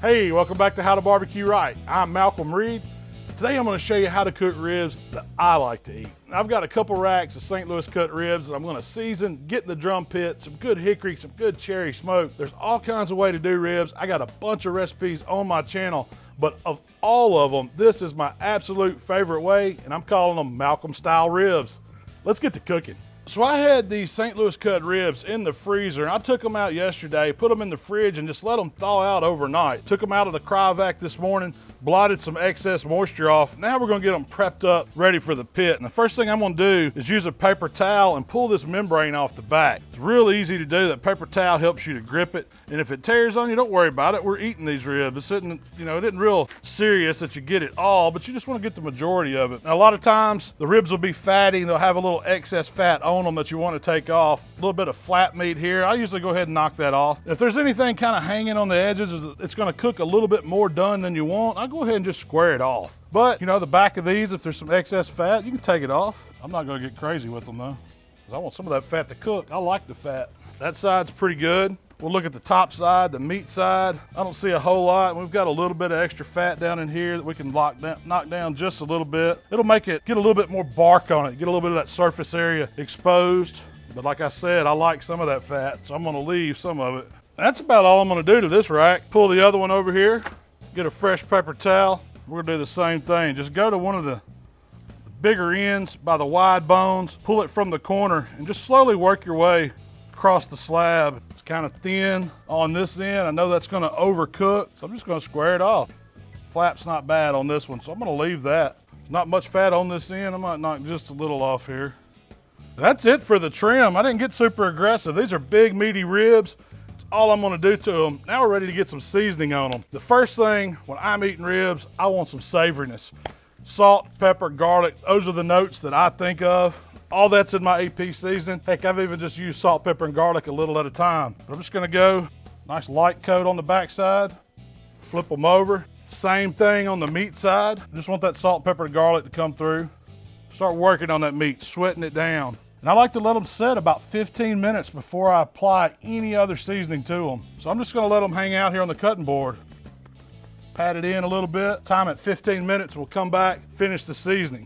Hey, welcome back to How to Barbecue Right. I'm Malcolm Reed. Today I'm going to show you how to cook ribs that I like to eat. I've got a couple racks of St. Louis cut ribs that I'm going to season, get in the drum pit, some good hickory, some good cherry smoke. There's all kinds of ways to do ribs. I got a bunch of recipes on my channel, but of all of them, this is my absolute favorite way, and I'm calling them Malcolm style ribs. Let's get to cooking. So I had these St. Louis cut ribs in the freezer, and I took them out yesterday, put them in the fridge, and just let them thaw out overnight. Took them out of the cryovac this morning, blotted some excess moisture off. Now we're gonna get them prepped up, ready for the pit. And the first thing I'm gonna do is use a paper towel and pull this membrane off the back. It's real easy to do. That paper towel helps you to grip it. And if it tears on you, don't worry about it. We're eating these ribs. It's sitting, it isn't real serious that you get it all, but you just wanna get the majority of it. Now, a lot of times the ribs will be fatty and they'll have a little excess fat on them that you wanna take off. A little bit of flat meat here. I usually go ahead and knock that off. If there's anything kind of hanging on the edges, it's gonna cook a little bit more done than you want, I'll go ahead and just square it off. But, the back of these, if there's some excess fat, you can take it off. I'm not gonna get crazy with them though, because I want some of that fat to cook. I like the fat. That side's pretty good. We'll look at the top side, the meat side. I don't see a whole lot. We've got a little bit of extra fat down in here that we can knock down just a little bit. It'll make it get a little bit more bark on it, get a little bit of that surface area exposed. But like I said, I like some of that fat, so I'm gonna leave some of it. That's about all I'm gonna do to this rack. Pull the other one over here, get a fresh paper towel. We're gonna do the same thing. Just go to one of the bigger ends by the wide bones, pull it from the corner, and just slowly work your way across the slab. It's kind of thin on this end. I know that's gonna overcook, so I'm just gonna square it off. Flap's not bad on this one, so I'm gonna leave that. There's not much fat on this end. I might knock just a little off here. That's it for the trim. I didn't get super aggressive. These are big, meaty ribs. That's all I'm gonna do to them. Now we're ready to get some seasoning on them. The first thing when I'm eating ribs, I want some savoriness. Salt, pepper, garlic, those are the notes that I think of. All that's in my AP seasoning. Heck, I've even just used salt, pepper, and garlic a little at a time. But I'm just gonna go, nice light coat on the backside, flip them over. Same thing on the meat side. Just want that salt, pepper, and garlic to come through. Start working on that meat, sweating it down. And I like to let them set about 15 minutes before I apply any other seasoning to them. So I'm just gonna let them hang out here on the cutting board. Pat it in a little bit, time at 15 minutes, we'll come back, finish the seasoning.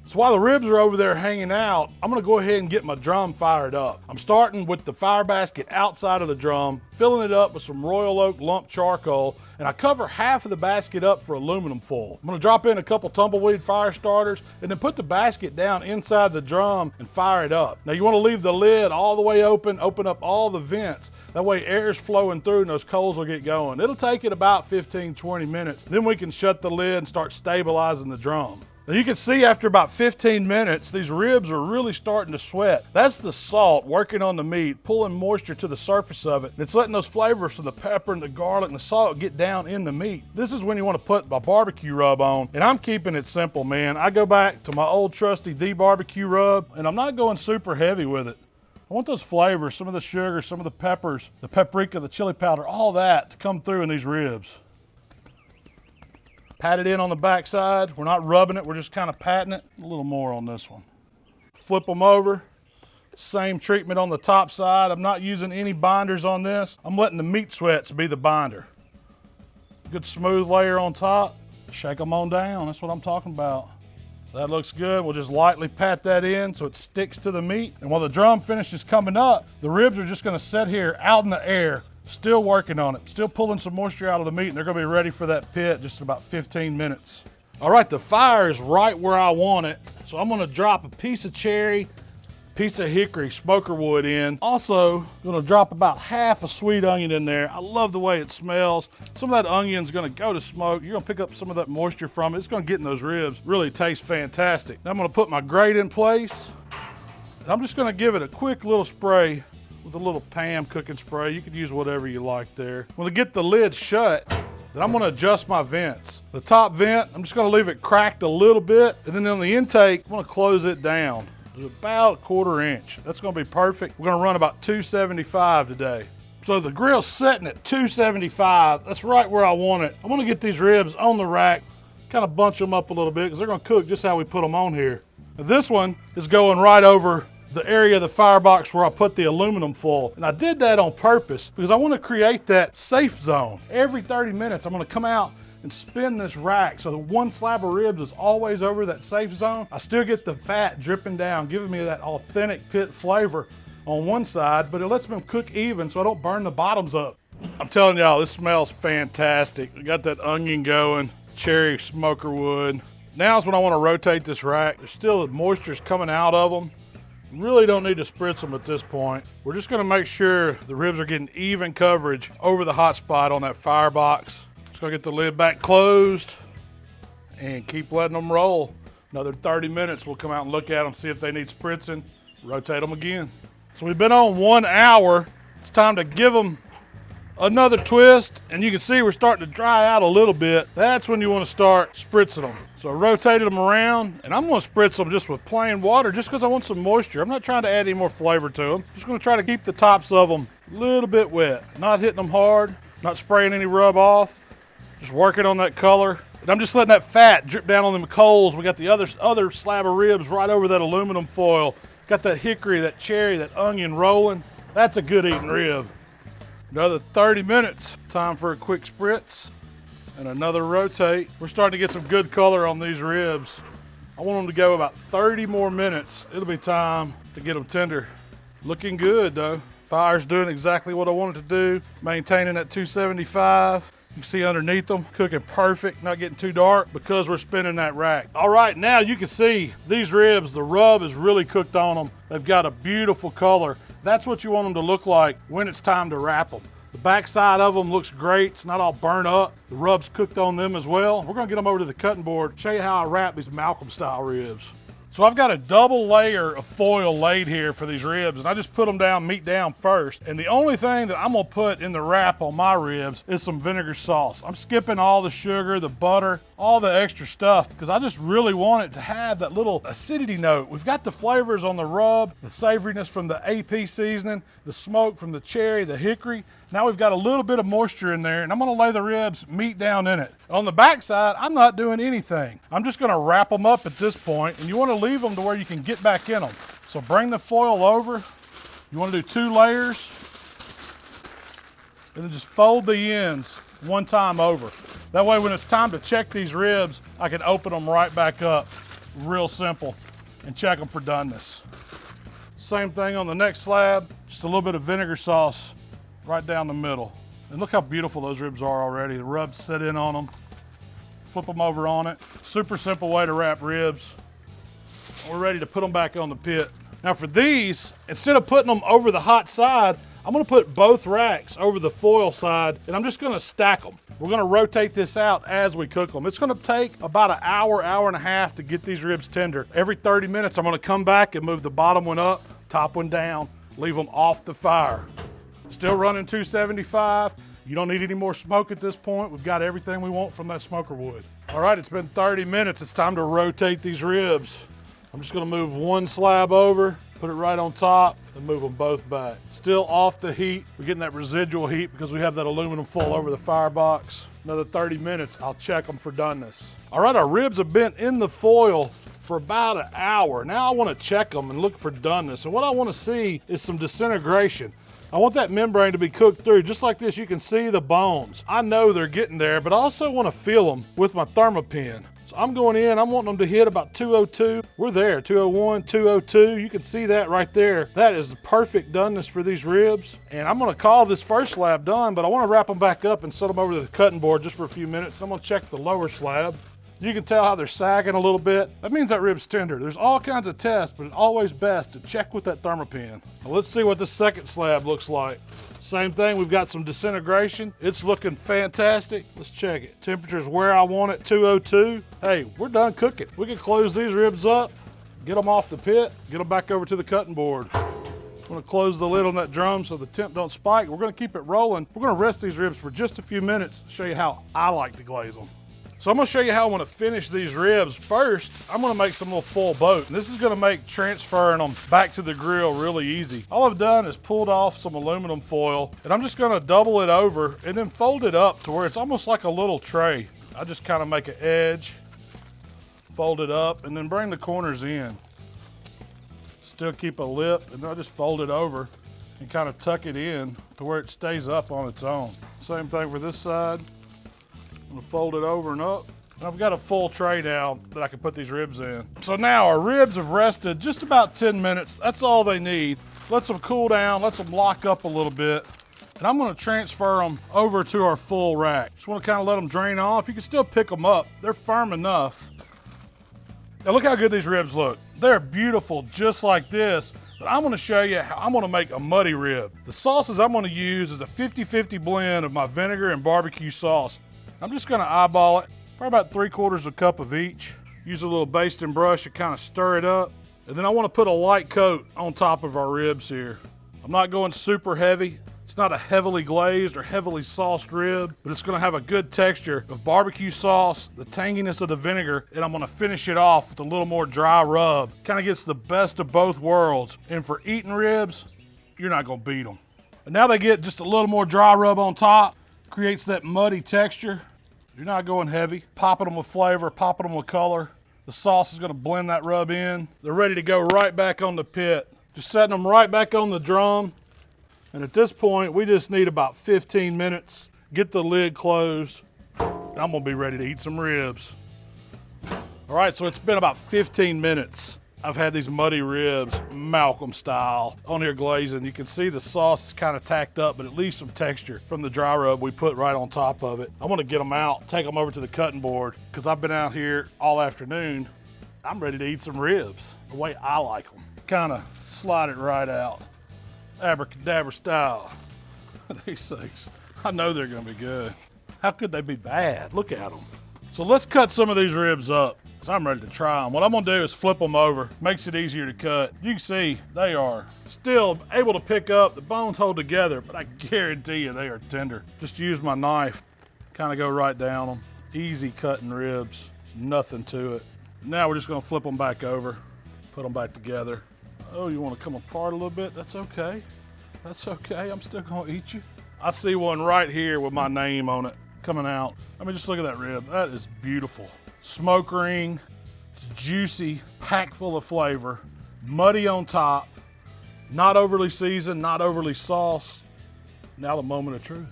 So while the ribs are over there hanging out, I'm gonna go ahead and get my drum fired up. I'm starting with the fire basket outside of the drum, filling it up with some Royal Oak lump charcoal, and I cover half of the basket up for aluminum foil. I'm gonna drop in a couple tumbleweed fire starters and then put the basket down inside the drum and fire it up. Now you wanna leave the lid all the way open up all the vents. That way air's flowing through and those coals will get going. It'll take it about 15, 20 minutes. Then we can shut the lid and start stabilizing the drum. Now you can see after about 15 minutes, these ribs are really starting to sweat. That's the salt working on the meat, pulling moisture to the surface of it. And it's letting those flavors from the pepper and the garlic and the salt get down in the meat. This is when you want to put my barbecue rub on. And I'm keeping it simple, man. I go back to my old trusty The Barbecue Rub, and I'm not going super heavy with it. I want those flavors, some of the sugar, some of the peppers, the paprika, the chili powder, all that to come through in these ribs. Pat it in on the backside. We're not rubbing it, we're just kind of patting it. A little more on this one. Flip them over. Same treatment on the top side. I'm not using any binders on this. I'm letting the meat sweats be the binder. Good smooth layer on top. Shake them on down, that's what I'm talking about. That looks good. We'll just lightly pat that in so it sticks to the meat. And while the drum finishes coming up, the ribs are just gonna sit here out in the air, still working on it, still pulling some moisture out of the meat, and they're gonna be ready for that pit just in about 15 minutes. All right, the fire is right where I want it. So I'm gonna drop a piece of cherry, piece of hickory smoker wood in. Also, gonna drop about half a sweet onion in there. I love the way it smells. Some of that onion's gonna go to smoke. You're gonna pick up some of that moisture from it. It's gonna get in those ribs. Really tastes fantastic. Now I'm gonna put my grate in place. And I'm just gonna give it a quick little spray with a little Pam cooking spray. You could use whatever you like there. When I get the lid shut, then I'm gonna adjust my vents. The top vent, I'm just gonna leave it cracked a little bit, and then on the intake, I'm gonna close it down to about 1/4 inch. That's gonna be perfect. We're gonna run about 275 today. So the grill's setting at 275. That's right where I want it. I wanna get these ribs on the rack, kind of bunch them up a little bit, because they're gonna cook just how we put them on here. Now this one is going right over the area of the firebox where I put the aluminum foil. And I did that on purpose because I want to create that safe zone. Every 30 minutes, I'm going to come out and spin this rack so the one slab of ribs is always over that safe zone. I still get the fat dripping down, giving me that authentic pit flavor on one side, but it lets them cook even so I don't burn the bottoms up. I'm telling y'all, this smells fantastic. We got that onion going, cherry smoker wood. Now's when I want to rotate this rack. There's still the moisture's coming out of them. Really don't need to spritz them at this point. We're just gonna make sure the ribs are getting even coverage over the hot spot on that firebox. Just gonna get the lid back closed and keep letting them roll. Another 30 minutes, we'll come out and look at them, see if they need spritzing, rotate them again. So we've been on 1 hour. It's time to give them another twist, and you can see we're starting to dry out a little bit. That's when you want to start spritzing them. So I rotated them around, and I'm going to spritz them just with plain water just because I want some moisture. I'm not trying to add any more flavor to them. Just going to try to keep the tops of them a little bit wet. Not hitting them hard, not spraying any rub off, just working on that color. And I'm just letting that fat drip down on them coals. We got the other slab of ribs right over that aluminum foil. Got that hickory, that cherry, that onion rolling. That's a good eating rib. Another 30 minutes. Time for a quick spritz and another rotate. We're starting to get some good color on these ribs. I want them to go about 30 more minutes. It'll be time to get them tender. Looking good though. Fire's doing exactly what I wanted to do. Maintaining at 275. You can see underneath them, cooking perfect, not getting too dark because we're spinning that rack. All right, now you can see these ribs, the rub is really cooked on them. They've got a beautiful color. That's what you want them to look like when it's time to wrap them. The back side of them looks great. It's not all burnt up. The rub's cooked on them as well. We're gonna get them over to the cutting board, show you how I wrap these Malcolm style ribs. So I've got a double layer of foil laid here for these ribs, and I just put them down, meat down first. And the only thing that I'm gonna put in the wrap on my ribs is some vinegar sauce. I'm skipping all the sugar, the butter, all the extra stuff, because I just really want it to have that little acidity note. We've got the flavors on the rub, the savoriness from the AP seasoning, the smoke from the cherry, the hickory. Now we've got a little bit of moisture in there, and I'm gonna lay the ribs meat down in it. On the back side, I'm not doing anything. I'm just gonna wrap them up at this point, and you wanna leave them to where you can get back in them. So bring the foil over. You wanna do 2 layers, and then just fold the ends one time over. That way when it's time to check these ribs, I can open them right back up, real simple, and check them for doneness. Same thing on the next slab, just a little bit of vinegar sauce right down the middle. And look how beautiful those ribs are already. The rubs set in on them. Flip them over on it. Super simple way to wrap ribs. We're ready to put them back on the pit. Now for these, instead of putting them over the hot side, I'm gonna put both racks over the foil side, and I'm just gonna stack them. We're gonna rotate this out as we cook them. It's gonna take about an hour, hour and a half to get these ribs tender. Every 30 minutes, I'm gonna come back and move the bottom one up, top one down, leave them off the fire. Still running 275. You don't need any more smoke at this point. We've got everything we want from that smoker wood. All right, it's been 30 minutes. It's time to rotate these ribs. I'm just gonna move one slab over, put it right on top, and move them both back. Still off the heat. We're getting that residual heat because we have that aluminum foil over the firebox. Another 30 minutes, I'll check them for doneness. All right, our ribs have been in the foil for about an hour. Now I wanna check them and look for doneness. And what I wanna see is some disintegration. I want that membrane to be cooked through. Just like this, you can see the bones. I know they're getting there, but I also want to feel them with my thermopin. So I'm going in, I'm wanting them to hit about 202. We're there, 201, 202. You can see that right there. That is the perfect doneness for these ribs. And I'm gonna call this first slab done, but I wanna wrap them back up and set them over to the cutting board just for a few minutes. I'm gonna check the lower slab. You can tell how they're sagging a little bit. That means that rib's tender. There's all kinds of tests, but it's always best to check with that thermopin. Now let's see what the second slab looks like. Same thing, we've got some disintegration. It's looking fantastic. Let's check it. Temperature's where I want it, 202. Hey, we're done cooking. We can close these ribs up, get them off the pit, get them back over to the cutting board. I'm gonna close the lid on that drum so the temp don't spike. We're gonna keep it rolling. We're gonna rest these ribs for just a few minutes, show you how I like to glaze them. So I'm gonna show you how I wanna finish these ribs. First, I'm gonna make some little full boat. And this is gonna make transferring them back to the grill really easy. All I've done is pulled off some aluminum foil, and I'm just gonna double it over and then fold it up to where it's almost like a little tray. I just kind of make an edge, fold it up, and then bring the corners in. still keep a lip, and then I just fold it over and kind of tuck it in to where it stays up on its own. Same thing for this side. I'm gonna fold it over and up. And I've got a full tray now that I can put these ribs in. So now our ribs have rested just about 10 minutes. That's all they need. Let them cool down, let them lock up a little bit. And I'm gonna transfer them over to our full rack. Just wanna kind of let them drain off. You can still pick them up. They're firm enough. Now look how good these ribs look. They're beautiful just like this, but I'm gonna show you how I'm gonna make a muddy rib. The sauces I'm gonna use is a 50-50 blend of my vinegar and barbecue sauce. I'm just gonna eyeball it, probably about 3/4 cup of each. Use a little basting brush to kind of stir it up. And then I wanna put a light coat on top of our ribs here. I'm not going super heavy. It's not a heavily glazed or heavily sauced rib, but it's gonna have a good texture of barbecue sauce, the tanginess of the vinegar, and I'm gonna finish it off with a little more dry rub. Kind of gets the best of both worlds. And for eating ribs, you're not gonna beat them. And now they get just a little more dry rub on top, creates that muddy texture. You're not going heavy, popping them with flavor, popping them with color. The sauce is gonna blend that rub in. They're ready to go right back on the pit. Just setting them right back on the drum. And at this point, we just need about 15 minutes, get the lid closed, and I'm gonna be ready to eat some ribs. All right, so it's been about 15 minutes. I've had these muddy ribs, Malcolm style, on here glazing. You can see the sauce is kind of tacked up, but at least some texture from the dry rub we put right on top of it. I wanna get them out, take them over to the cutting board, because I've been out here all afternoon. I'm ready to eat some ribs, the way I like them. Kind of slide it right out. Abracadabra style. These things, I know they're gonna be good. How could they be bad? Look at them. So let's cut some of these ribs up, because I'm ready to try them. What I'm gonna do is flip them over. Makes it easier to cut. You can see they are still able to pick up. The bones hold together, but I guarantee you they are tender. Just use my knife, kind of go right down them. Easy cutting ribs, there's nothing to it. Now we're just gonna flip them back over, put them back together. Oh, you want to come apart a little bit? That's okay. That's okay. I'm still going to eat you. I see one right here with my name on it coming out. I mean, just look at that rib. That is beautiful. Smoke ring. It's juicy, packed full of flavor, muddy on top, not overly seasoned, not overly sauced. Now the moment of truth.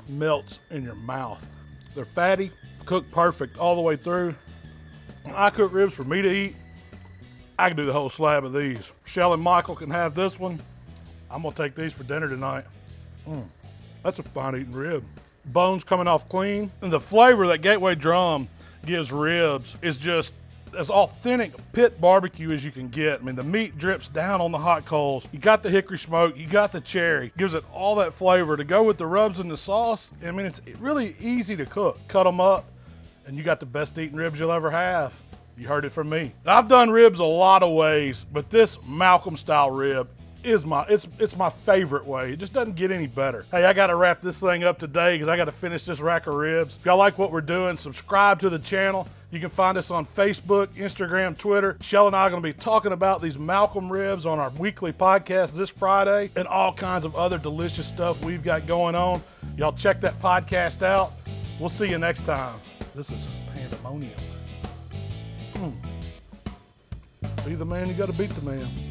Melts in your mouth. They're fatty, cooked perfect all the way through. When I cook ribs for me to eat, I can do the whole slab of these. Shell and Michael can have this one. I'm gonna take these for dinner tonight. That's a fine eating rib. Bones coming off clean. And the flavor that Gateway Drum gives ribs is just as authentic pit barbecue as you can get. I mean, the meat drips down on the hot coals. You got the hickory smoke, you got the cherry. Gives it all that flavor to go with the rubs and the sauce. I mean, it's really easy to cook. Cut them up, and you got the best eating ribs you'll ever have. You heard it from me. Now, I've done ribs a lot of ways, but this Malcolm style rib is it's my favorite way. It just doesn't get any better. Hey, I gotta wrap this thing up today because I gotta finish this rack of ribs. If y'all like what we're doing, subscribe to the channel. You can find us on Facebook, Instagram, Twitter. Shell and I are gonna be talking about these Malcolm ribs on our weekly podcast this Friday and all kinds of other delicious stuff we've got going on. Y'all check that podcast out. We'll see you next time. This is pandemonium. Be the man, you gotta beat the man.